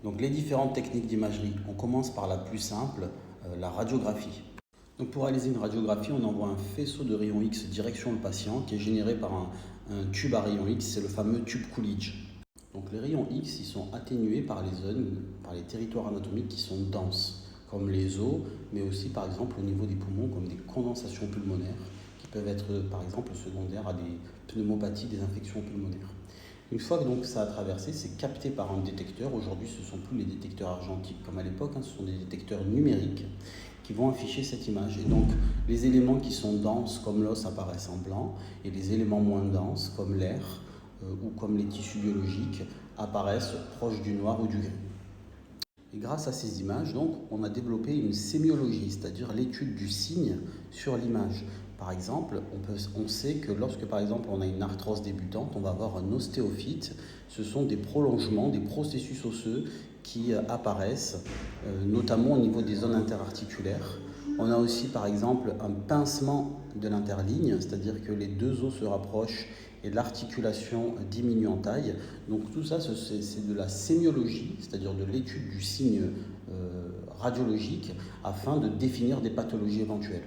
Donc les différentes techniques d'imagerie, on commence par la plus simple, la radiographie. Donc pour réaliser une radiographie, on envoie un faisceau de rayons X direction le patient qui est généré par un tube à rayons X, c'est le fameux tube Coolidge. Donc les rayons X, ils sont atténués par les zones, par les territoires anatomiques qui sont denses, comme les os, mais aussi par exemple au niveau des poumons, comme des condensations pulmonaires, qui peuvent être par exemple secondaires à des pneumopathies, des infections pulmonaires. Une fois que donc ça a traversé, c'est capté par un détecteur. Aujourd'hui, ce ne sont plus les détecteurs argentiques comme à l'époque, ce sont des détecteurs numériques qui vont afficher cette image. Et donc, les éléments qui sont denses comme l'os apparaissent en blanc et les éléments moins denses comme l'air ou comme les tissus biologiques apparaissent proches du noir ou du gris. Et grâce à ces images, donc, on a développé une sémiologie, c'est-à-dire l'étude du signe sur l'image. Par exemple, on sait que lorsque par exemple on a une arthrose débutante, on va avoir un ostéophyte. Ce sont des prolongements, des processus osseux qui apparaissent, notamment au niveau des zones interarticulaires. On a aussi par exemple un pincement de l'interligne, c'est-à-dire que les deux os se rapprochent et l'articulation diminue en taille. Donc tout ça, c'est de la sémiologie, c'est-à-dire de l'étude du signe radiologique afin de définir des pathologies éventuelles.